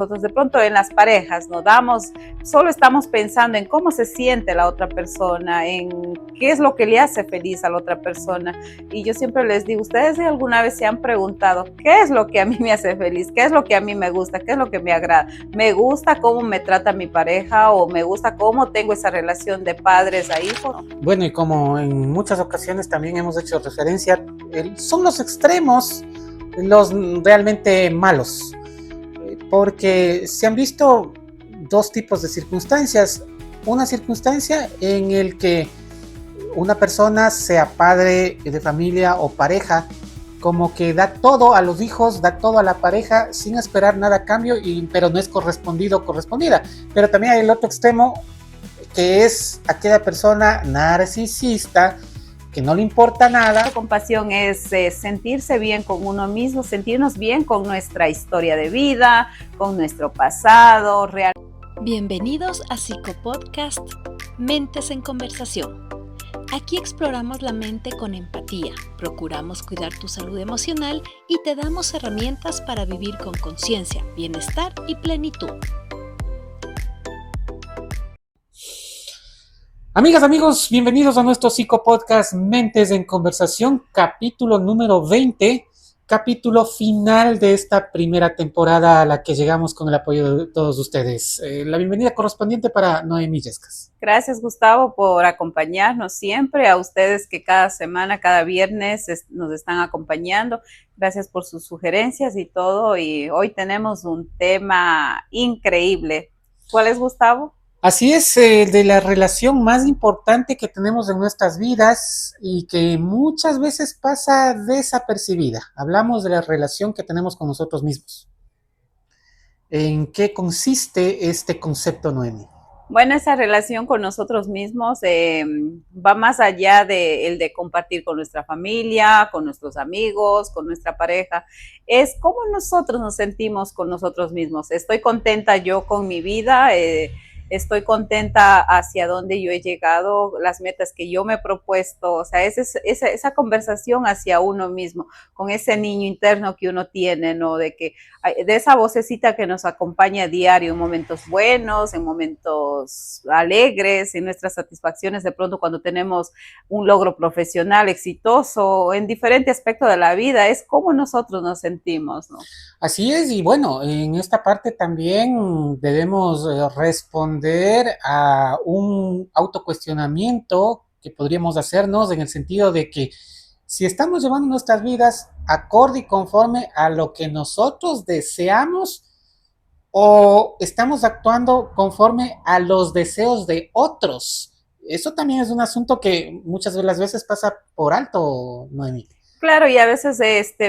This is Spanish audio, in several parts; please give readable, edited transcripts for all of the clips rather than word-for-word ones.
Nosotros de pronto en las parejas solo estamos pensando en cómo se siente la otra persona, en qué es lo que le hace feliz a la otra persona. Y yo siempre les digo, ¿ustedes alguna vez se han preguntado qué es lo que a mí me hace feliz? ¿Qué es lo que a mí me gusta? ¿Qué es lo que me agrada? ¿Me gusta cómo me trata mi pareja o me gusta cómo tengo esa relación de padres a hijos? Bueno, y como en muchas ocasiones también hemos hecho referencia, son los extremos los realmente malos. Porque se han visto dos tipos de circunstancias. Una circunstancia en el que una persona, sea padre de familia o pareja, como que da todo a los hijos, da todo a la pareja sin esperar nada a cambio, pero no es correspondido o correspondida. Pero también hay el otro extremo, que es aquella persona narcisista que no le importa nada. La compasión es sentirse bien con uno mismo, sentirnos bien con nuestra historia de vida, con nuestro pasado. Bienvenidos a Psicopodcast Mentes en Conversación. Aquí exploramos la mente con empatía, procuramos cuidar tu salud emocional y te damos herramientas para vivir con conciencia, bienestar y plenitud. Amigas, amigos, bienvenidos a nuestro psicopodcast Mentes en Conversación, capítulo número 20, capítulo final de esta primera temporada a la que llegamos con el apoyo de todos ustedes. La bienvenida correspondiente para Noemí Yescas. Gracias, Gustavo, por acompañarnos siempre, a ustedes que cada semana, cada viernes nos están acompañando. Gracias por sus sugerencias y todo, y hoy tenemos un tema increíble. ¿Cuál es, Gustavo? Así es, de la relación más importante que tenemos en nuestras vidas y que muchas veces pasa desapercibida. Hablamos de la relación que tenemos con nosotros mismos. ¿En qué consiste este concepto, Noemi? Bueno, esa relación con nosotros mismos va más allá de el de compartir con nuestra familia, con nuestros amigos, con nuestra pareja. Es cómo nosotros nos sentimos con nosotros mismos. Estoy contenta yo con mi vida, estoy contenta hacia donde yo he llegado, las metas que yo me he propuesto. O sea, esa conversación hacia uno mismo, con ese niño interno que uno tiene, ¿no? De esa vocecita que nos acompaña a diario en momentos buenos, en momentos alegres, en nuestras satisfacciones de pronto cuando tenemos un logro profesional exitoso, en diferente aspecto de la vida, es cómo nosotros nos sentimos, ¿no? Así es, y bueno, en esta parte también debemos responder a un autocuestionamiento que podríamos hacernos en el sentido de que si estamos llevando nuestras vidas acorde y conforme a lo que nosotros deseamos o estamos actuando conforme a los deseos de otros. Eso también es un asunto que muchas de las veces pasa por alto, Noemí. Claro, y a veces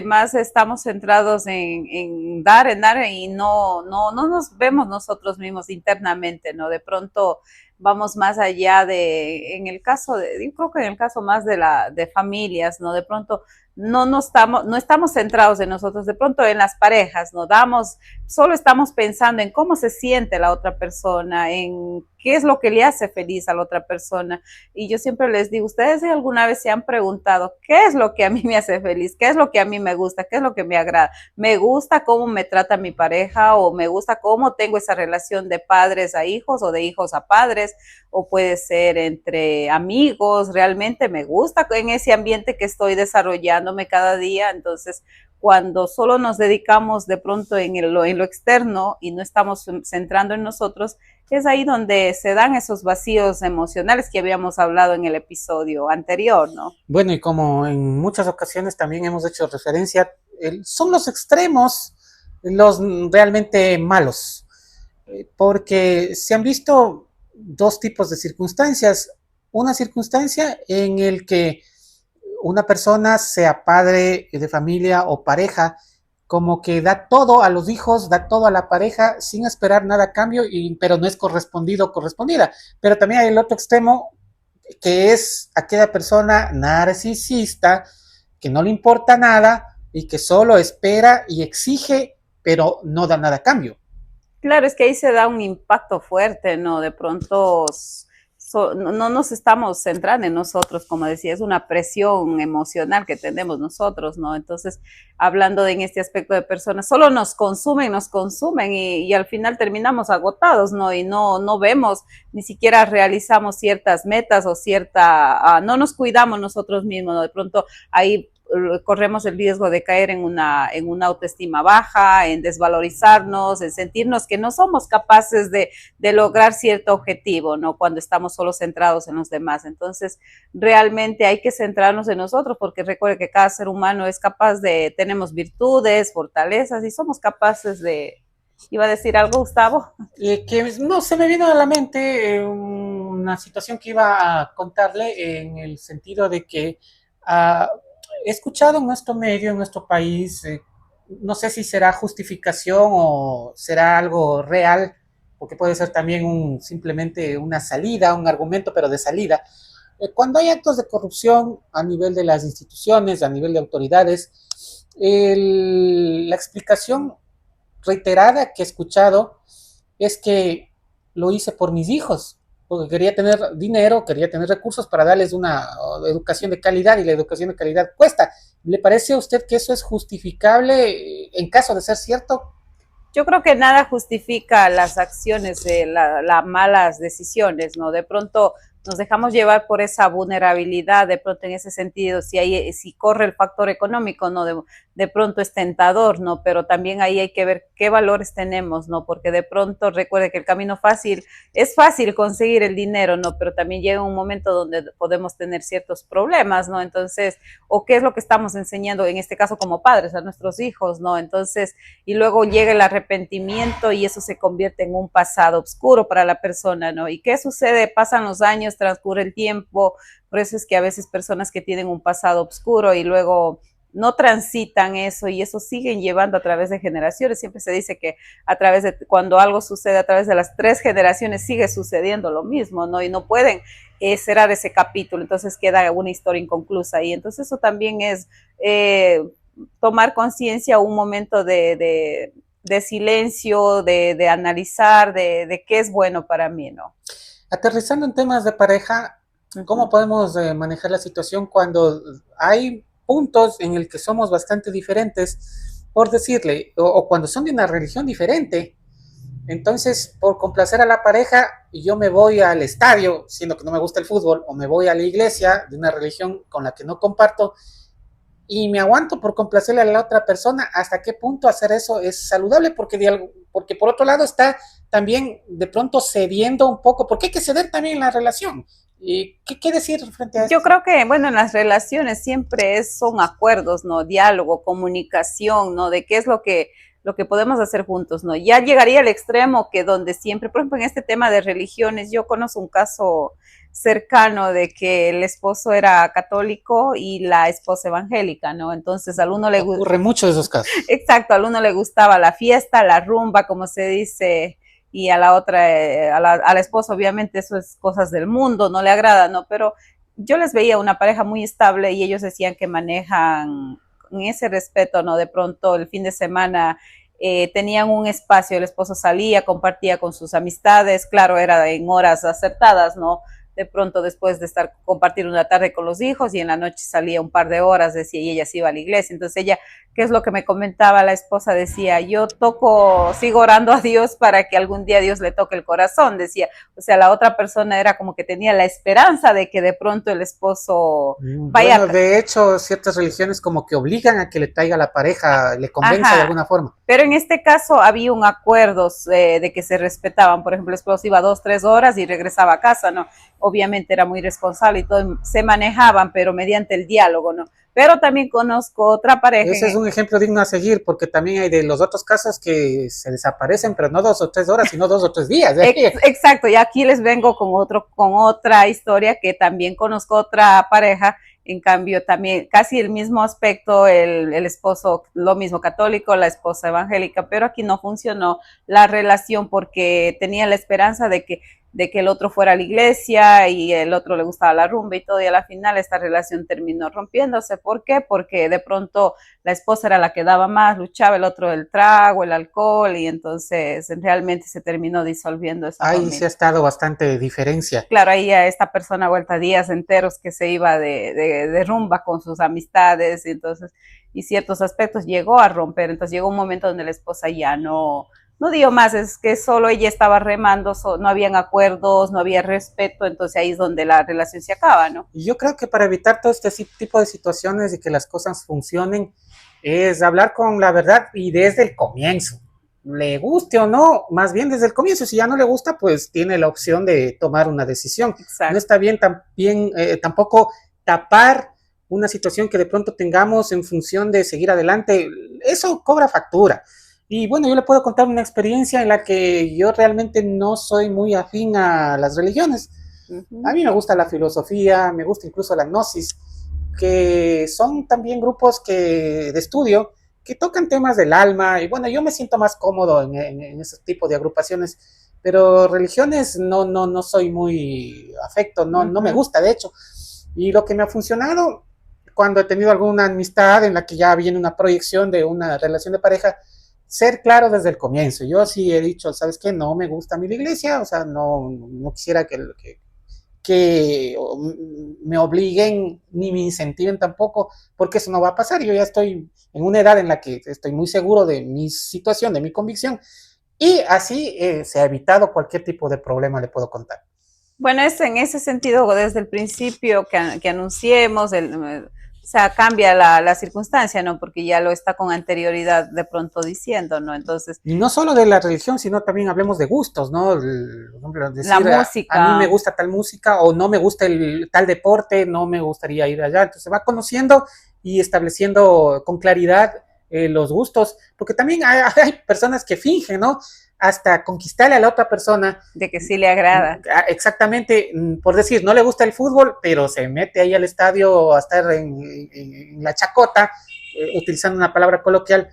más estamos centrados en dar y no nos vemos nosotros mismos internamente, ¿no? De pronto vamos más allá en el caso yo creo que en el caso más de familias, ¿no? De pronto no estamos centrados en nosotros, de pronto en las parejas, solo estamos pensando en cómo se siente la otra persona, en qué es lo que le hace feliz a la otra persona. Y yo siempre les digo, ¿ustedes alguna vez se han preguntado qué es lo que a mí me hace feliz? ¿Qué es lo que a mí me gusta? ¿Qué es lo que me agrada? ¿Me gusta cómo me trata mi pareja o me gusta cómo tengo esa relación de padres a hijos o de hijos a padres? O puede ser entre amigos, realmente me gusta en ese ambiente que estoy desarrollándome cada día. Entonces, cuando solo nos dedicamos de pronto en lo externo y no estamos centrando en nosotros, es ahí donde se dan esos vacíos emocionales que habíamos hablado en el episodio anterior, ¿no? Bueno, y como en muchas ocasiones también hemos hecho referencia, son los extremos los realmente malos, porque se han visto dos tipos de circunstancias. Una circunstancia en el que una persona, sea padre de familia o pareja, como que da todo a los hijos, da todo a la pareja sin esperar nada a cambio, pero no es correspondido o correspondida. Pero también hay el otro extremo, que es aquella persona narcisista que no le importa nada y que solo espera y exige, pero no da nada a cambio. Claro, es que ahí se da un impacto fuerte, ¿no? De pronto no nos estamos centrando en nosotros, como decía, es una presión emocional que tenemos nosotros, ¿no? Entonces, hablando en este aspecto de personas, solo nos consumen y al final terminamos agotados, ¿no? Y no vemos, ni siquiera realizamos ciertas metas o no nos cuidamos nosotros mismos, ¿no? De pronto ahí corremos el riesgo de caer en una autoestima baja, en desvalorizarnos, en sentirnos que no somos capaces de lograr cierto objetivo, ¿no? Cuando estamos solo centrados en los demás. Entonces, realmente hay que centrarnos en nosotros, porque recuerde que cada ser humano es capaz tenemos virtudes, fortalezas y somos capaces de. ¿Iba a decir algo, Gustavo? Que no, se me vino a la mente una situación que iba a contarle en el sentido de que he escuchado en nuestro medio, en nuestro país, no sé si será justificación o será algo real, porque puede ser también simplemente una salida, un argumento, pero de salida. Cuando hay actos de corrupción a nivel de las instituciones, a nivel de autoridades, la explicación reiterada que he escuchado es que lo hice por mis hijos, porque quería tener dinero, quería tener recursos para darles una educación de calidad, y la educación de calidad cuesta. ¿Le parece a usted que eso es justificable en caso de ser cierto? Yo creo que nada justifica las acciones de las malas decisiones, ¿no? De pronto nos dejamos llevar por esa vulnerabilidad, de pronto en ese sentido, si corre el factor económico, ¿no? De pronto es tentador, ¿no? Pero también ahí hay que ver qué valores tenemos, ¿no? Porque de pronto recuerde que el camino fácil, es fácil conseguir el dinero, ¿no? Pero también llega un momento donde podemos tener ciertos problemas, ¿no? Entonces, o qué es lo que estamos enseñando, en este caso como padres, a nuestros hijos, ¿no? Entonces, y luego llega el arrepentimiento y eso se convierte en un pasado oscuro para la persona, ¿no? ¿Y qué sucede? Pasan los años, transcurre el tiempo, por eso es que a veces personas que tienen un pasado oscuro y luego no transitan eso y eso siguen llevando a través de generaciones. Siempre se dice que cuando algo sucede a través de las 3 generaciones sigue sucediendo lo mismo, ¿no? Y no pueden cerrar ese capítulo, entonces queda una historia inconclusa y entonces eso también es tomar conciencia, un momento de silencio, de analizar, de qué es bueno para mí, ¿no? Aterrizando en temas de pareja, ¿cómo podemos manejar la situación cuando hay puntos en el que somos bastante diferentes, por decirle, o cuando son de una religión diferente? Entonces, por complacer a la pareja, yo me voy al estadio, siendo que no me gusta el fútbol, o me voy a la iglesia de una religión con la que no comparto, y me aguanto por complacerle a la otra persona. ¿Hasta qué punto hacer eso es saludable? Porque por otro lado está también de pronto cediendo un poco, porque hay que ceder también en la relación. ¿Y qué decir frente a esto? Yo creo que, bueno, en las relaciones siempre son acuerdos, ¿no? Diálogo, comunicación, ¿no? De qué es lo que podemos hacer juntos, ¿no? Ya llegaría al extremo que donde siempre, por ejemplo, en este tema de religiones, yo conozco un caso cercano de que el esposo era católico y la esposa evangélica, ¿no? Entonces al uno le ocurre mucho de esos casos. Exacto, al uno le gustaba la fiesta, la rumba, como se dice, y a la otra, a la esposa obviamente eso es cosas del mundo, no le agrada, ¿no? Pero yo les veía una pareja muy estable y ellos decían que manejan en ese respeto, ¿no? De pronto el fin de semana tenían un espacio, el esposo salía, compartía con sus amistades, claro, era en horas acertadas, ¿no? De pronto después de compartir una tarde con los hijos y en la noche salía un par de horas, decía, y ella se iba a la iglesia. Entonces ella, ¿qué es lo que me comentaba la esposa? Decía, yo sigo orando a Dios para que algún día Dios le toque el corazón, decía. O sea, la otra persona era como que tenía la esperanza de que de pronto el esposo vaya. Bueno, de hecho, ciertas religiones como que obligan a que le traiga a la pareja, le convenza de alguna forma. Pero en este caso había un acuerdo de que se respetaban. Por ejemplo, el esposo iba 2-3 horas y regresaba a casa, ¿no? Obviamente era muy responsable y todo, se manejaban, pero mediante el diálogo, ¿no? Pero también conozco otra pareja. Ese es un ejemplo digno a seguir, porque también hay de los otros casos que se desaparecen, pero no 2 o 3 horas, sino 2 o 3 días. Exacto, y aquí les vengo con otra historia que también conozco otra pareja. En cambio, también casi el mismo aspecto, el esposo lo mismo católico, la esposa evangélica, pero aquí no funcionó la relación porque tenía la esperanza de que de que el otro fuera a la iglesia y el otro le gustaba la rumba y todo, y a la final esta relación terminó rompiéndose. ¿Por qué? Porque de pronto la esposa era la que daba más, luchaba, el otro el trago, el alcohol, y entonces realmente se terminó disolviendo esa Ahí familia. sí ha estado bastante diferencia. Claro, ahí a esta persona vuelta días enteros que se iba de rumba con sus amistades, y entonces, y ciertos aspectos llegó a romper. Entonces llegó un momento donde la esposa ya no dio más, es que solo ella estaba remando, no habían acuerdos, no había respeto, entonces ahí es donde la relación se acaba, ¿no? Y yo creo que para evitar todo este tipo de situaciones y que las cosas funcionen, es hablar con la verdad y desde el comienzo. Le guste o no, más bien desde el comienzo. Si ya no le gusta, pues tiene la opción de tomar una decisión. Exacto. No está bien tampoco tapar una situación que de pronto tengamos en función de seguir adelante. Eso cobra factura. Y bueno, yo le puedo contar una experiencia en la que yo realmente no soy muy afín a las religiones. A mí me gusta la filosofía, me gusta incluso la gnosis, que son también grupos de estudio que tocan temas del alma, y bueno, yo me siento más cómodo en ese tipo de agrupaciones, pero religiones no soy muy afecto, no me gusta, de hecho. Y lo que me ha funcionado cuando he tenido alguna amistad en la que ya viene una proyección de una relación de pareja, ser claro desde el comienzo. Yo sí he dicho, ¿sabes qué? No me gusta a mí la iglesia, o sea, no quisiera que me obliguen ni me incentiven tampoco, porque eso no va a pasar. Yo ya estoy en una edad en la que estoy muy seguro de mi situación, de mi convicción, y así se ha evitado cualquier tipo de problema, le puedo contar. Bueno, es en ese sentido, desde el principio que anunciemos, o sea, cambia la circunstancia, ¿no? Porque ya lo está con anterioridad de pronto diciendo, ¿no? Entonces, Y no solo de la religión, sino también hablemos de gustos, ¿no? Por ejemplo, la decir, a mí me música, gusta tal música o no me gusta tal deporte, no me gustaría ir allá. Entonces se va conociendo y estableciendo con claridad los gustos, porque también hay personas que fingen, ¿no? Hasta conquistarle a la otra persona. de que sí le agrada. Exactamente, por decir, no le gusta el fútbol, pero se mete ahí al estadio a estar en la chacota, utilizando una palabra coloquial,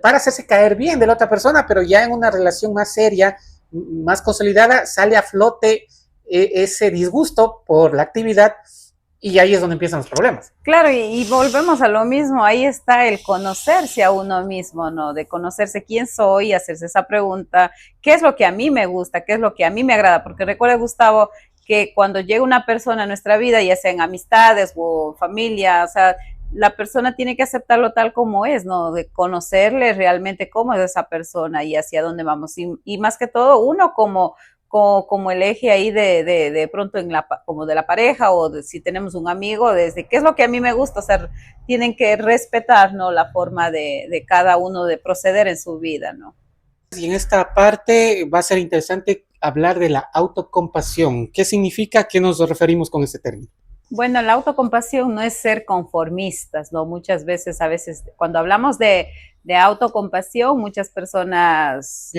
para hacerse caer bien de la otra persona, pero ya en una relación más seria, más consolidada, sale a flote ese disgusto por la actividad, y ahí es donde empiezan los problemas. Claro, y volvemos a lo mismo, ahí está el conocerse a uno mismo, ¿no? De conocerse quién soy, hacerse esa pregunta, ¿qué es lo que a mí me gusta? ¿Qué es lo que a mí me agrada? Porque recuerda, Gustavo, que cuando llega una persona a nuestra vida, ya sea en amistades o familia, o sea, la persona tiene que aceptarlo tal como es, ¿no? De conocerle realmente cómo es esa persona y hacia dónde vamos. Y más que todo, uno como el eje ahí de pronto como de la pareja o si tenemos un amigo, desde qué es lo que a mí me gusta, o sea, tienen que respetar, ¿no? La forma de cada uno de proceder en su vida, ¿no? Y en esta parte va a ser interesante hablar de la autocompasión. ¿Qué significa? ¿A qué nos referimos con este término? Bueno, la autocompasión no es ser conformistas, ¿no? Muchas veces, a veces, cuando hablamos de autocompasión, muchas personas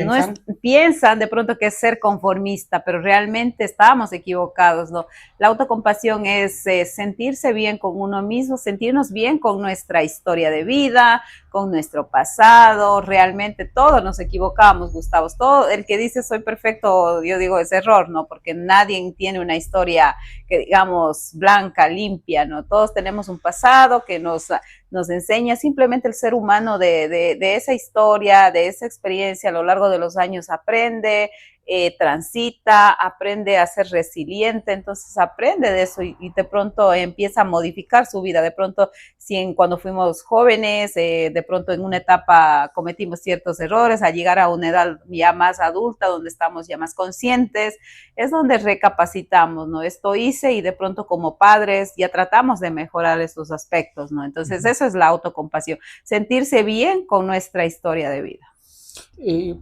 piensan de pronto que es ser conformista, pero realmente estamos equivocados, ¿no? La autocompasión es sentirse bien con uno mismo, sentirnos bien con nuestra historia de vida, con nuestro pasado, realmente todos nos equivocamos, Gustavo. Todo el que dice soy perfecto, yo digo es error, ¿no? Porque nadie tiene una historia que digamos blanca, limpia, ¿no? Todos tenemos un pasado que nos enseña simplemente el ser humano de esa historia, de esa experiencia a lo largo de los años aprende, transita, aprende a ser resiliente, entonces aprende de eso y de pronto empieza a modificar su vida. De pronto, si cuando fuimos jóvenes, de pronto en una etapa cometimos ciertos errores, al llegar a una edad ya más adulta, donde estamos ya más conscientes, es donde recapacitamos, ¿no? Esto hice y de pronto como padres ya tratamos de mejorar estos aspectos, ¿no? Entonces eso es la autocompasión, sentirse bien con nuestra historia de vida. Y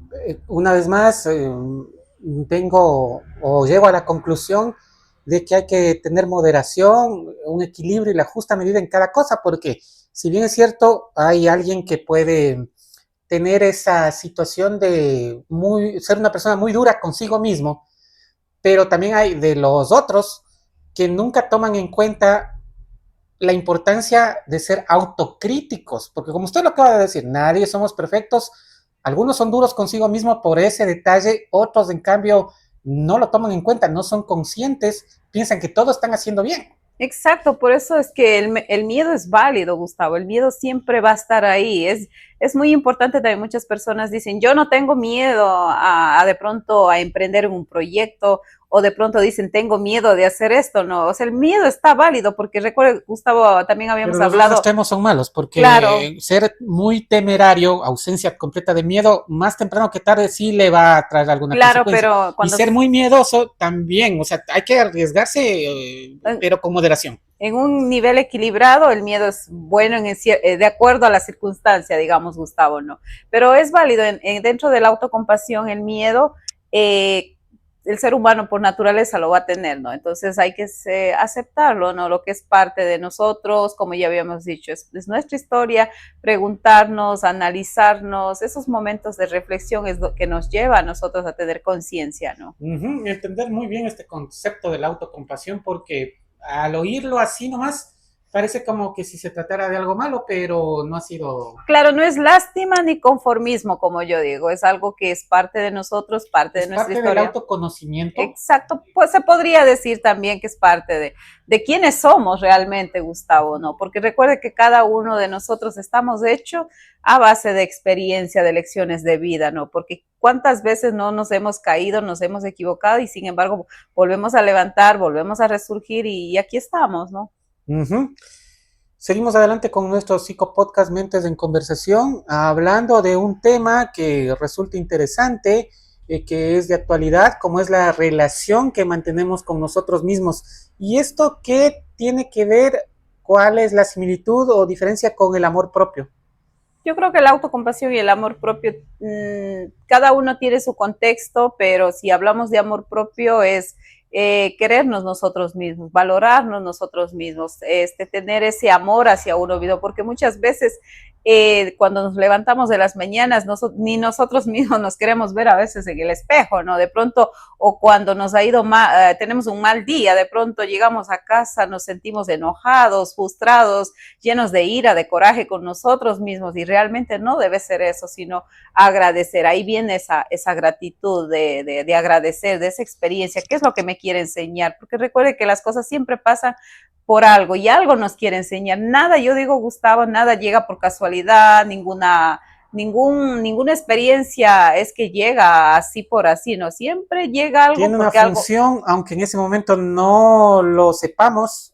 una vez más, llego a la conclusión de que hay que tener moderación, un equilibrio y la justa medida en cada cosa, porque si bien es cierto, hay alguien que puede tener esa situación de ser una persona muy dura consigo mismo, pero también hay de los otros que nunca toman en cuenta la importancia de ser autocríticos, porque como usted lo acaba de decir, nadie somos perfectos, algunos son duros consigo mismo por ese detalle, otros en cambio no lo toman en cuenta, no son conscientes, piensan que todo están haciendo bien. Exacto, por eso es que el miedo es válido, Gustavo, el miedo siempre va a estar ahí. Es muy importante también, muchas personas dicen, yo no tengo miedo a de pronto a emprender un proyecto, o de pronto dicen, tengo miedo de hacer esto, no, o sea, el miedo está válido, porque recuerda, Gustavo, también Pero habíamos los dos hablado, extremos son malos, porque claro, ser muy temerario, ausencia completa de miedo, más temprano que tarde sí le va a traer alguna claro, consecuencia. pero Y ser muy miedoso también, o sea, hay que arriesgarse, pero con moderación. en un nivel equilibrado, el miedo es bueno de acuerdo a la circunstancia, digamos, Gustavo, ¿no? Pero es válido dentro de la autocompasión, el miedo, eh, el ser humano por naturaleza lo va a tener, ¿no? Entonces hay que aceptarlo, ¿no? Lo que es parte de nosotros, como ya habíamos dicho, es nuestra historia, preguntarnos, analizarnos, esos momentos de reflexión es lo que nos lleva a nosotros a tener conciencia, ¿no? Entender muy bien este concepto de la autocompasión, porque al oírlo así nomás, parece como que si se tratara de algo malo, pero no ha sido. Claro, no es lástima ni conformismo, como yo digo, es algo que es parte de nosotros, parte de Es nuestra parte del historia. autoconocimiento. Exacto, pues se podría decir también que es parte de quiénes somos realmente, Gustavo, ¿no? Porque recuerde que cada uno de nosotros estamos hechos a base de experiencia, de lecciones de vida, ¿no? Porque cuántas veces no nos hemos caído, nos hemos equivocado y sin embargo volvemos a levantar, volvemos a resurgir y aquí estamos, ¿no? Uh-huh. Seguimos adelante con nuestro psicopodcast Mentes en Conversación, hablando de un tema que resulta interesante, que es de actualidad, como es la relación que mantenemos con nosotros mismos. ¿Y esto qué tiene que ver? ¿Cuál es la similitud o diferencia con el amor propio? Yo creo que la autocompasión y el amor propio, cada uno tiene su contexto, pero si hablamos de amor propio es querernos nosotros mismos, valorarnos nosotros mismos, tener ese amor hacia uno mismo, porque muchas veces cuando nos levantamos de las mañanas, ni nosotros mismos nos queremos ver a veces en el espejo, ¿no? De pronto, o cuando nos ha ido mal, tenemos un mal día, de pronto llegamos a casa, nos sentimos enojados, frustrados, llenos de ira, de coraje con nosotros mismos, y realmente no debe ser eso, sino agradecer. Ahí viene esa gratitud de agradecer, de esa experiencia, qué es lo que me quiere enseñar, porque recuerde que las cosas siempre pasan por algo y algo nos quiere enseñar. Nada, yo digo, Gustavo, nada llega por casualidad, ninguna experiencia es que llega así por así, ¿no? Siempre llega algo Tiene una porque algo. función, aunque en ese momento no lo sepamos,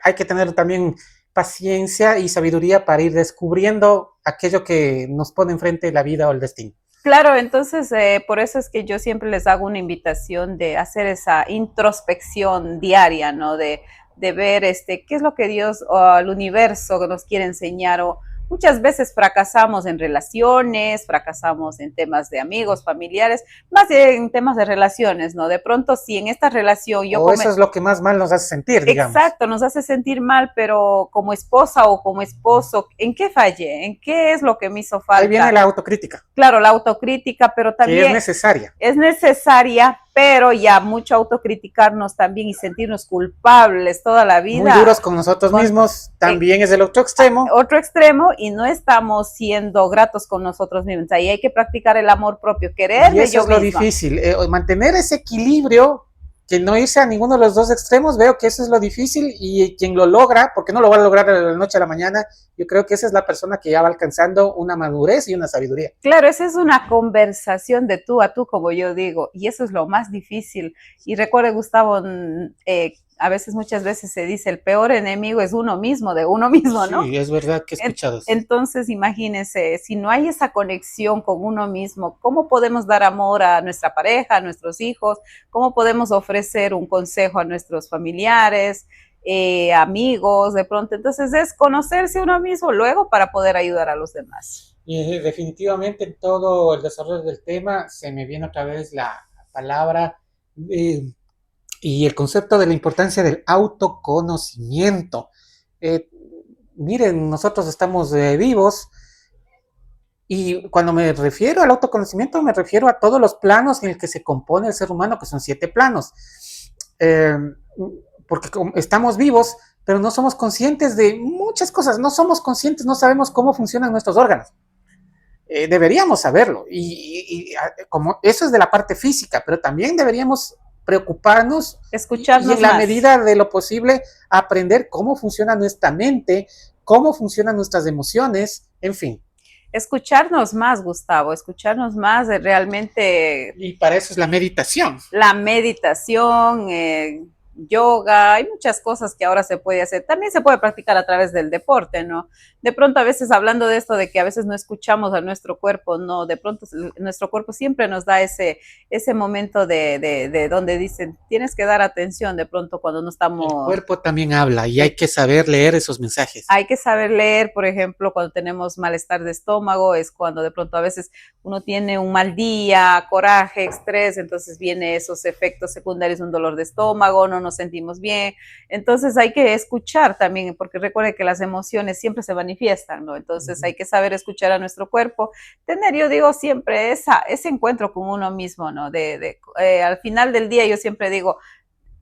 hay que tener también paciencia y sabiduría para ir descubriendo aquello que nos pone enfrente la vida o el destino. Claro, entonces por eso es que yo siempre les hago una invitación de hacer esa introspección diaria, ¿no? De ver qué es lo que Dios o el universo nos quiere enseñar. O muchas veces fracasamos en relaciones, fracasamos en temas de amigos, familiares, más en temas de relaciones, ¿no? De pronto, si en esta relación O eso es lo que más mal nos hace sentir, digamos. Exacto, nos hace sentir mal, pero como esposa o como esposo, ¿en qué fallé? ¿En qué es lo que me hizo falta? Ahí viene la autocrítica. Claro, la autocrítica, pero también que es necesaria. Es necesaria, pero ya mucho autocriticarnos también y sentirnos culpables toda la vida. Muy duros con nosotros mismos, también es el otro extremo. Otro extremo, y no estamos siendo gratos con nosotros mismos. Ahí hay que practicar el amor propio, quererme y eso yo es lo misma. difícil, mantener ese equilibrio, que no irse a ninguno de los dos extremos, veo que eso es lo difícil, y quien lo logra, porque no lo va a lograr de la noche a la mañana, yo creo que esa es la persona que ya va alcanzando una madurez y una sabiduría. Claro, esa es una conversación de tú a tú, como yo digo, y eso es lo más difícil. Y recuerde, Gustavo, a veces, muchas veces se dice, el peor enemigo es uno mismo, de uno mismo, ¿no? Sí, es verdad que he escuchado eso. Entonces, imagínense, si no hay esa conexión con uno mismo, ¿cómo podemos dar amor a nuestra pareja, a nuestros hijos? ¿Cómo podemos ofrecer un consejo a nuestros familiares, amigos, de pronto? Entonces, es conocerse uno mismo luego para poder ayudar a los demás. Y definitivamente en todo el desarrollo del tema se me viene otra vez la palabra y el concepto de la importancia del autoconocimiento. Miren, nosotros estamos vivos, y cuando me refiero al autoconocimiento me refiero a todos los planos en el que se compone el ser humano, que son 7 planos. Porque estamos vivos, pero no somos conscientes de muchas cosas, no somos conscientes, no sabemos cómo funcionan nuestros órganos. deberíamos saberlo. Como eso es de la parte física, pero también deberíamos preocuparnos escucharnos y en la más. medida de lo posible aprender cómo funciona nuestra mente, cómo funcionan nuestras emociones, en fin. Escucharnos más, Gustavo, escucharnos más realmente. Y para eso es la meditación. La meditación, yoga, hay muchas cosas que ahora se puede hacer. También se puede practicar a través del deporte, ¿no? De pronto a veces hablando de esto, de que a veces no escuchamos a nuestro cuerpo, no, de pronto nuestro cuerpo siempre nos da ese momento de donde dicen, tienes que dar atención de pronto cuando no estamos... El cuerpo también habla y hay que saber leer esos mensajes. Hay que saber leer, por ejemplo, cuando tenemos malestar de estómago, es cuando de pronto a veces uno tiene un mal día, coraje, estrés, entonces viene esos efectos secundarios, un dolor de estómago, no nos sentimos bien. Entonces hay que escuchar también, porque recuerde que las emociones siempre se manifiestan, ¿no? Entonces hay que saber escuchar a nuestro cuerpo, tener, yo digo siempre, ese encuentro con uno mismo, ¿no? Al final del día yo siempre digo,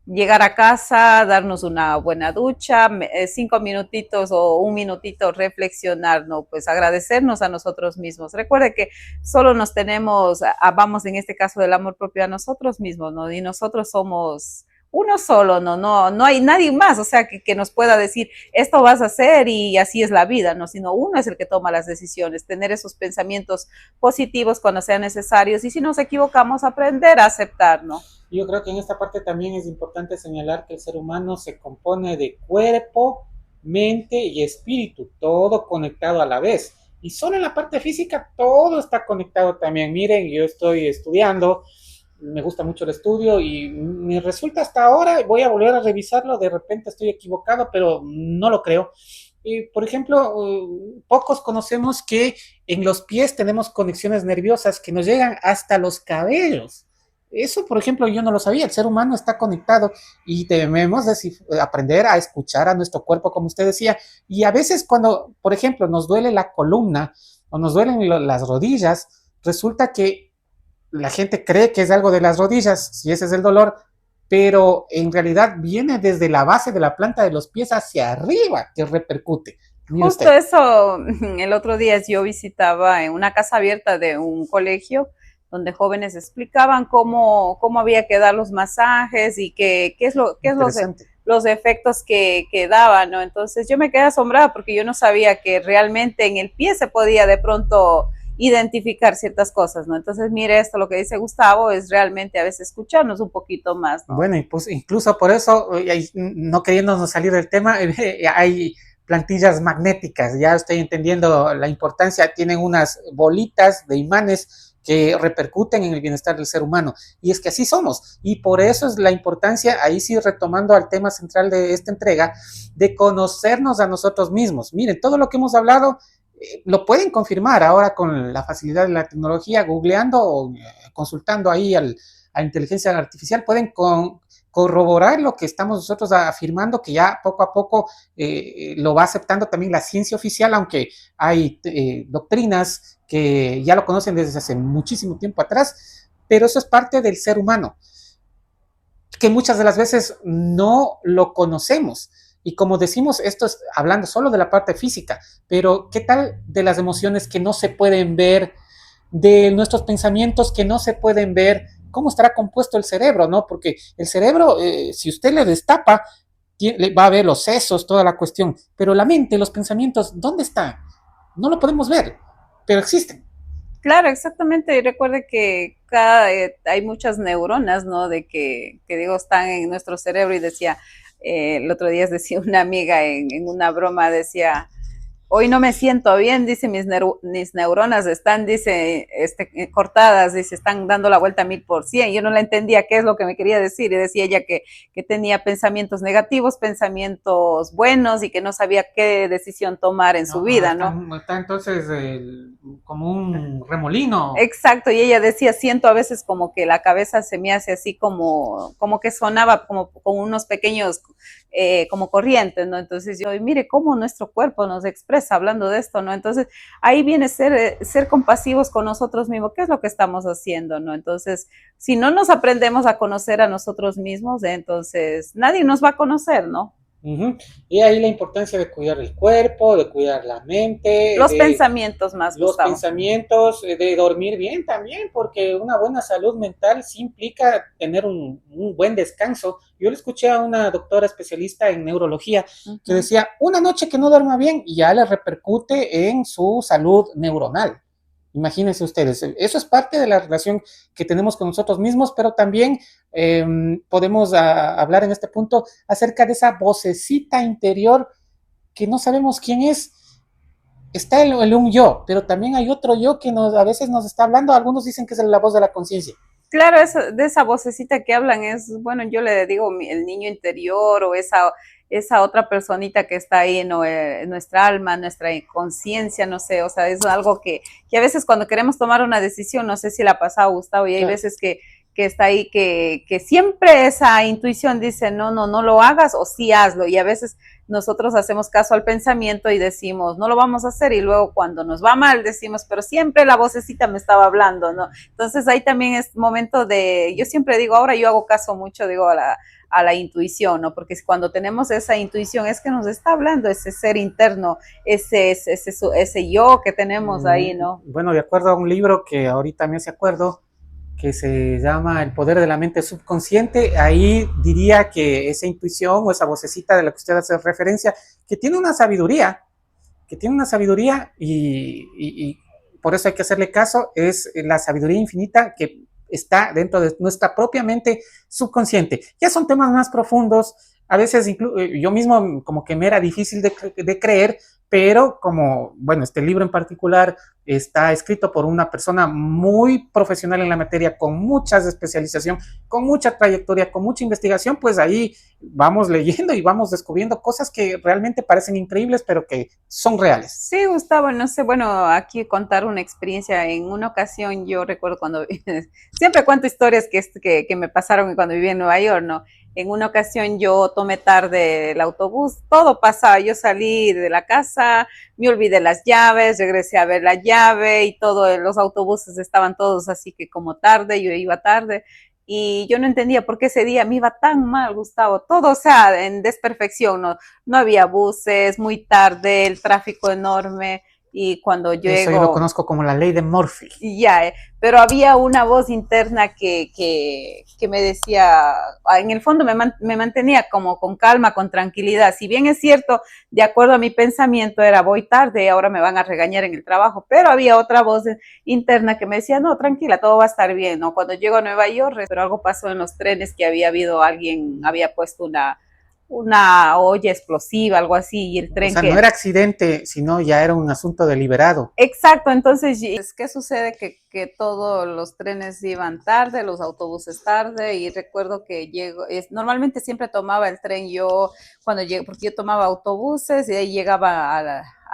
llegar a casa, darnos una buena ducha, 5 minutitos o un minutito reflexionar, ¿no? Pues agradecernos a nosotros mismos. Recuerde que solo nos tenemos, vamos en este caso del amor propio a nosotros mismos, ¿no? Y nosotros somos uno solo, no hay nadie más, o sea, que nos pueda decir, esto vas a hacer y así es la vida, ¿no? Sino uno es el que toma las decisiones, tener esos pensamientos positivos cuando sean necesarios y si nos equivocamos, aprender a aceptar, ¿no? Yo creo que en esta parte también es importante señalar que el ser humano se compone de cuerpo, mente y espíritu, todo conectado a la vez. Y solo en la parte física todo está conectado también. Miren, yo estoy estudiando, me gusta mucho el estudio y me resulta hasta ahora, voy a volver a revisarlo, de repente estoy equivocado, pero no lo creo. Por ejemplo, pocos conocemos que en los pies tenemos conexiones nerviosas que nos llegan hasta los cabellos. Eso, por ejemplo, yo no lo sabía. El ser humano está conectado y debemos aprender a escuchar a nuestro cuerpo, como usted decía. Y a veces cuando, por ejemplo, nos duele la columna o nos duelen las rodillas, resulta que la gente cree que es algo de las rodillas, si ese es el dolor, pero en realidad viene desde la base de la planta de los pies hacia arriba, que repercute. Justo eso, el otro día yo visitaba en una casa abierta de un colegio donde jóvenes explicaban cómo había que dar los masajes y qué es los efectos que daban, ¿no? Entonces yo me quedé asombrada porque yo no sabía que realmente en el pie se podía de pronto identificar ciertas cosas, ¿no? Entonces, mire esto, lo que dice Gustavo es realmente a veces escucharnos un poquito más, ¿no? Bueno, y pues incluso por eso, no queriéndonos salir del tema, hay plantillas magnéticas, ya estoy entendiendo la importancia, tienen unas bolitas de imanes que repercuten en el bienestar del ser humano, y es que así somos, y por eso es la importancia, ahí sí retomando al tema central de esta entrega, de conocernos a nosotros mismos. Miren, todo lo que hemos hablado, lo pueden confirmar ahora con la facilidad de la tecnología, googleando o consultando ahí a inteligencia artificial, pueden corroborar lo que estamos nosotros afirmando, que ya poco a poco lo va aceptando también la ciencia oficial, aunque hay doctrinas que ya lo conocen desde hace muchísimo tiempo atrás, pero eso es parte del ser humano, que muchas de las veces no lo conocemos. Y como decimos, esto es hablando solo de la parte física, pero ¿qué tal de las emociones que no se pueden ver, de nuestros pensamientos que no se pueden ver? ¿Cómo estará compuesto el cerebro, no? Porque el cerebro, si usted le destapa, va a ver los sesos, toda la cuestión, pero la mente, los pensamientos, ¿dónde está? No lo podemos ver, pero existen. Claro, exactamente. Y recuerde que hay muchas neuronas, ¿no? De que digo, están en nuestro cerebro y decía, el otro día decía una amiga en una broma, decía, hoy no me siento bien, dice, mis neuronas están, dice, cortadas, dice, están dando la vuelta a 1000%. Yo no la entendía qué es lo que me quería decir y decía ella que tenía pensamientos negativos, pensamientos buenos y que no sabía qué decisión tomar en su vida, ¿no? Está entonces como un remolino. Exacto, y ella decía, siento a veces como que la cabeza se me hace así como que sonaba como con unos pequeños como corrientes, ¿no? Entonces yo, mire cómo nuestro cuerpo nos expresa hablando de esto, ¿no? Entonces ahí viene ser compasivos con nosotros mismos, ¿qué es lo que estamos haciendo, ¿no? Entonces, si no nos aprendemos a conocer a nosotros mismos, entonces nadie nos va a conocer, ¿no? Ujú. Y ahí la importancia de cuidar el cuerpo, de cuidar la mente, Los de pensamientos más, los Gustavo. pensamientos, de dormir bien también, porque una buena salud mental sí implica tener un buen descanso. Yo le escuché a una doctora especialista en neurología que Ujú. decía, una noche que no duerma bien y ya le repercute en su salud neuronal. Imagínense ustedes, eso es parte de la relación que tenemos con nosotros mismos, pero también podemos hablar en este punto acerca de esa vocecita interior que no sabemos quién es. Está un yo, pero también hay otro yo que a veces nos está hablando. Algunos dicen que es la voz de la conciencia. Claro, de esa vocecita que hablan es, bueno, yo le digo el niño interior o esa otra personita que está ahí en nuestra alma, nuestra conciencia, no sé, o sea, es algo que a veces cuando queremos tomar una decisión, no sé si la ha pasado, Gustavo, y hay Claro. veces que está ahí, que siempre esa intuición dice, no lo hagas o sí hazlo, y a veces nosotros hacemos caso al pensamiento y decimos, no lo vamos a hacer, y luego cuando nos va mal decimos, pero siempre la vocecita me estaba hablando, ¿no? Entonces ahí también es momento yo siempre digo, ahora yo hago caso mucho, digo, a la intuición, ¿no? Porque cuando tenemos esa intuición es que nos está hablando ese ser interno, ese yo que tenemos ahí, ¿no? Bueno, de acuerdo a un libro que ahorita me hace acuerdo, que se llama El poder de la mente subconsciente, ahí diría que esa intuición o esa vocecita de la que usted hace referencia, que tiene una sabiduría, y por eso hay que hacerle caso, es la sabiduría infinita que está dentro de nuestra propia mente subconsciente. Ya son temas más profundos, a veces yo mismo como que me era difícil de creer, pero como, bueno, este libro en particular está escrito por una persona muy profesional en la materia, con mucha especialización, con mucha trayectoria, con mucha investigación, pues ahí vamos leyendo y vamos descubriendo cosas que realmente parecen increíbles, pero que son reales. Sí, Gustavo, no sé, bueno, aquí contar una experiencia. En una ocasión yo recuerdo cuando, siempre cuento historias que me pasaron cuando viví en Nueva York, ¿no? En una ocasión yo tomé tarde el autobús, todo pasaba, yo salí de la casa, me olvidé las llaves, regresé a ver la llave y todos los autobuses estaban todos así que como tarde, yo iba tarde y yo no entendía por qué ese día me iba tan mal, Gustavo, todo, o sea, en desperfección, no había buses, muy tarde, el tráfico enorme y cuando Eso yo lo llego, conozco como la ley de Murphy. ya, pero había una voz interna que me decía, en el fondo me mantenía como con calma, con tranquilidad. Si bien es cierto, de acuerdo a mi pensamiento era voy tarde y ahora me van a regañar en el trabajo, pero había otra voz interna que me decía, no, tranquila, todo va a estar bien, ¿no? Cuando llego a Nueva York, pero algo pasó en los trenes que había habido alguien, había puesto una olla explosiva, algo así, y el O tren sea, no era accidente, sino ya era un asunto deliberado. Exacto, entonces, ¿qué sucede? Que todos los trenes iban tarde, los autobuses tarde, y recuerdo que normalmente siempre tomaba el tren yo cuando llegué, porque yo tomaba autobuses y ahí llegaba a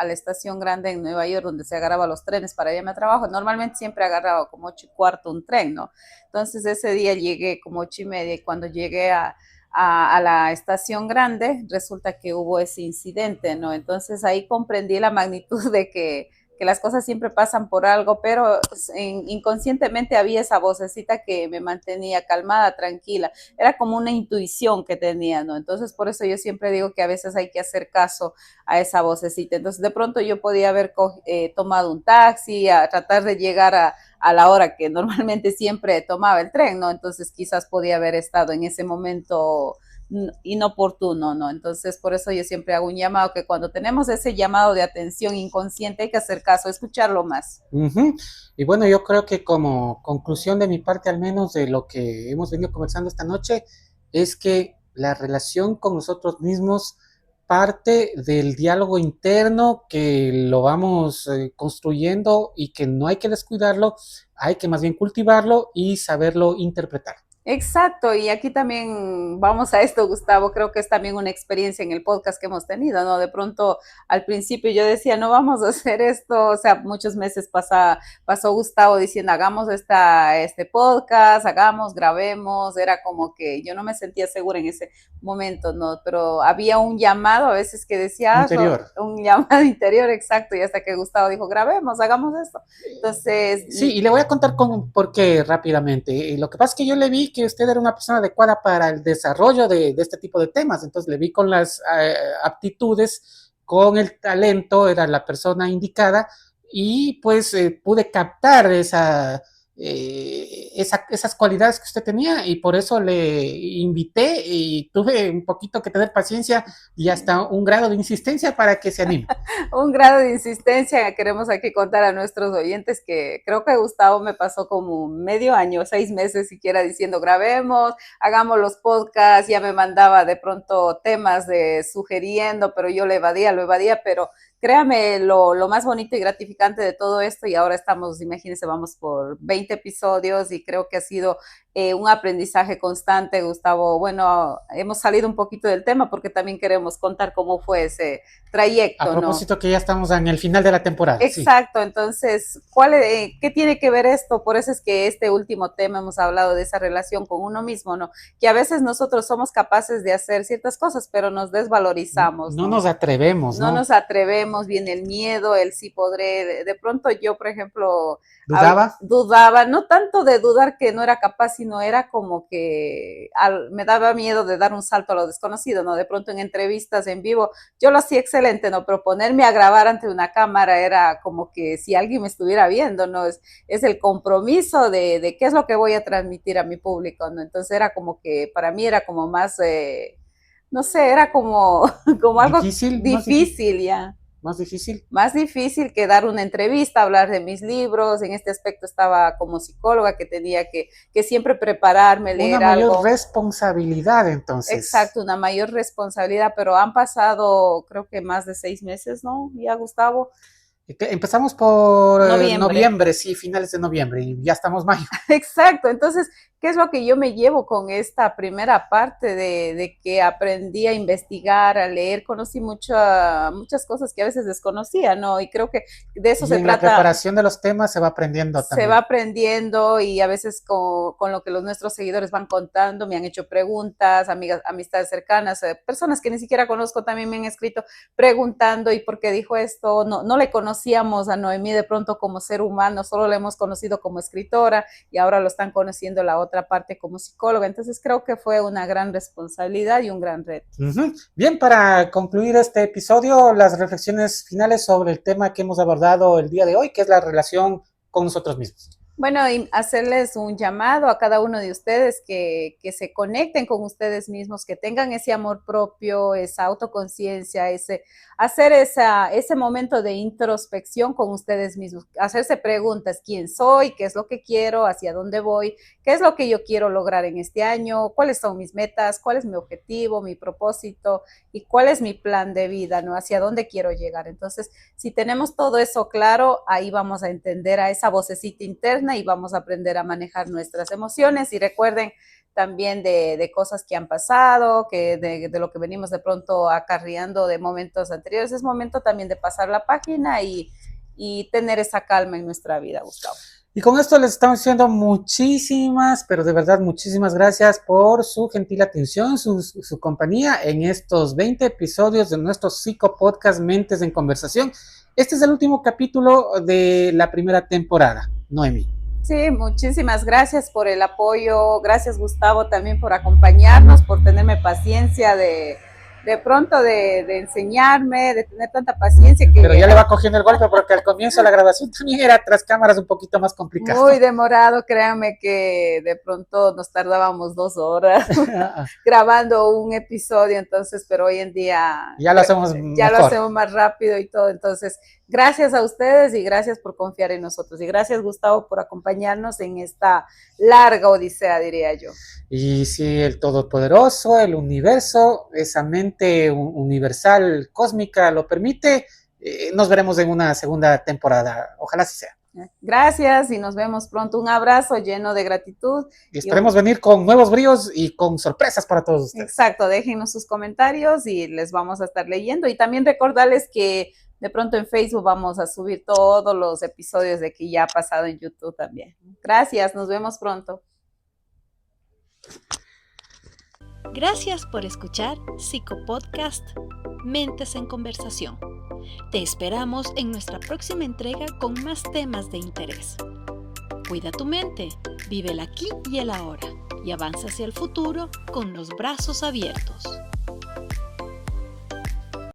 la estación grande en Nueva York donde se agarraba los trenes para irme a trabajo. Normalmente siempre agarraba como 8:15 un tren, ¿no? Entonces ese día llegué como 8:30 y cuando llegué a la estación grande, resulta que hubo ese incidente, ¿no? Entonces ahí comprendí la magnitud de que las cosas siempre pasan por algo, pero inconscientemente había esa vocecita que me mantenía calmada, tranquila. Era como una intuición que tenía, ¿no? Entonces, por eso yo siempre digo que a veces hay que hacer caso a esa vocecita. Entonces, de pronto yo podía haber tomado un taxi, a tratar de llegar a la hora que normalmente siempre tomaba el tren, ¿no? Entonces, quizás podía haber estado en ese momento inoportuno, ¿no? Entonces, por eso yo siempre hago un llamado, que cuando tenemos ese llamado de atención inconsciente hay que hacer caso, escucharlo más. Uh-huh. Y bueno, yo creo que como conclusión de mi parte, al menos de lo que hemos venido conversando esta noche, es que la relación con nosotros mismos parte del diálogo interno, que lo vamos construyendo y que no hay que descuidarlo, hay que más bien cultivarlo y saberlo interpretar. Exacto, y aquí también vamos a esto, Gustavo, creo que es también una experiencia en el podcast que hemos tenido, ¿no? De pronto al principio yo decía, no vamos a hacer esto, o sea, muchos meses pasó Gustavo diciendo, hagamos este podcast, grabemos, era como que yo no me sentía segura en ese momento, ¿no? Pero había un llamado a veces que decía, Interior. un llamado interior, exacto, y hasta que Gustavo dijo, grabemos, hagamos esto. Entonces, Sí, y le voy a contar por qué rápidamente. Lo que pasa es que yo le vi que usted era una persona adecuada para el desarrollo de este tipo de temas. Entonces le vi con las aptitudes, con el talento, era la persona indicada y pues pude captar esas cualidades que usted tenía y por eso le invité y tuve un poquito que tener paciencia y hasta un grado de insistencia para que se anime. Un grado de insistencia, queremos aquí contar a nuestros oyentes que creo que Gustavo me pasó como medio año, 6 meses siquiera diciendo grabemos, hagamos los podcasts, ya me mandaba de pronto temas sugiriendo, pero yo lo evadía, pero créame, lo más bonito y gratificante de todo esto, y ahora estamos, imagínense, vamos por 20 episodios y creo que ha sido un aprendizaje constante, Gustavo. Bueno, hemos salido un poquito del tema porque también queremos contar cómo fue ese trayecto, A propósito, ¿no? que ya estamos en el final de la temporada. Exacto, sí. Entonces, ¿qué tiene que ver esto? Por eso es que este último tema hemos hablado de esa relación con uno mismo, ¿no? Que a veces nosotros somos capaces de hacer ciertas cosas, pero nos desvalorizamos, ¿no? No nos atrevemos, ¿no? No nos atrevemos, viene el miedo, el sí podré. De pronto yo, por ejemplo, dudaba, no tanto de dudar que no era capaz, sino era como que me daba miedo de dar un salto a lo desconocido, ¿no? De pronto en entrevistas en vivo, yo lo hacía excelente, ¿no? Pero ponerme a grabar ante una cámara era como que si alguien me estuviera viendo, ¿no? Es el compromiso de qué es lo que voy a transmitir a mi público, ¿no? Entonces era como que para mí era como más, no sé, era como algo difícil ya. ¿Más difícil? Más difícil que dar una entrevista, hablar de mis libros. En este aspecto estaba como psicóloga que tenía que siempre prepararme, leer algo. Una mayor algo. Responsabilidad, entonces. Exacto, una mayor responsabilidad, pero han pasado creo que más de 6 meses, ¿no? Ya, Gustavo. Empezamos por noviembre, sí, finales de noviembre, y ya estamos mayo. Exacto, entonces, ¿qué es lo que yo me llevo con esta primera parte de que aprendí a investigar, a leer? Conocí muchas cosas que a veces desconocía, ¿no? Y creo que de eso se trata. La preparación de los temas se va aprendiendo también. Se va aprendiendo y a veces con lo que nuestros seguidores van contando, me han hecho preguntas, amistades cercanas, personas que ni siquiera conozco también me han escrito preguntando y por qué dijo esto. No le conocíamos a Noemí de pronto como ser humano, solo la hemos conocido como escritora y ahora lo están conociendo la otra parte como psicóloga. Entonces creo que fue una gran responsabilidad y un gran reto. Bien, para concluir este episodio, las reflexiones finales sobre el tema que hemos abordado el día de hoy, que es la relación con nosotros mismos. Bueno, y hacerles un llamado a cada uno de ustedes que se conecten con ustedes mismos, que tengan ese amor propio, esa autoconciencia, hacer ese momento de introspección con ustedes mismos, hacerse preguntas: ¿quién soy? ¿Qué es lo que quiero? ¿Hacia dónde voy? ¿Qué es lo que yo quiero lograr en este año? ¿Cuáles son mis metas? ¿Cuál es mi objetivo, mi propósito? ¿Y cuál es mi plan de vida, ¿no? ¿Hacia dónde quiero llegar? Entonces, si tenemos todo eso claro, ahí vamos a entender a esa vocecita interna y vamos a aprender a manejar nuestras emociones. Y recuerden también de cosas que han pasado, que de lo que venimos de pronto acarreando de momentos anteriores. Es momento también de pasar la página y tener esa calma en nuestra vida, Gustavo. Y con esto les estamos diciendo muchísimas, pero de verdad muchísimas gracias por su gentil atención, su compañía en estos 20 episodios de nuestro psicopodcast Mentes en Conversación. Este es el último capítulo de la primera temporada. Noemí. Sí, muchísimas gracias por el apoyo. Gracias, Gustavo, también por acompañarnos, por tenerme paciencia de pronto de enseñarme, de tener tanta paciencia. Pero ya le va cogiendo el golpe porque al comienzo la grabación también era tras cámaras un poquito más complicado. Muy demorado, créanme que de pronto nos tardábamos 2 horas grabando un episodio, entonces, pero hoy en día ya lo hacemos más rápido y todo. Entonces, gracias a ustedes y gracias por confiar en nosotros. Y gracias, Gustavo, por acompañarnos en esta larga odisea, diría yo. Y si el Todopoderoso, el universo, esa mente universal, cósmica, lo permite, nos veremos en una segunda temporada. Ojalá así sea. Gracias y nos vemos pronto. Un abrazo lleno de gratitud. Y esperemos venir con nuevos bríos y con sorpresas para todos ustedes. Exacto, déjenos sus comentarios y les vamos a estar leyendo. Y también recordarles que de pronto en Facebook vamos a subir todos los episodios de que ya ha pasado en YouTube también. Gracias, nos vemos pronto. Gracias por escuchar Psicopodcast Mentes en Conversación. Te esperamos en nuestra próxima entrega con más temas de interés. Cuida tu mente, vive el aquí y el ahora. y avanza hacia el futuro con los brazos abiertos.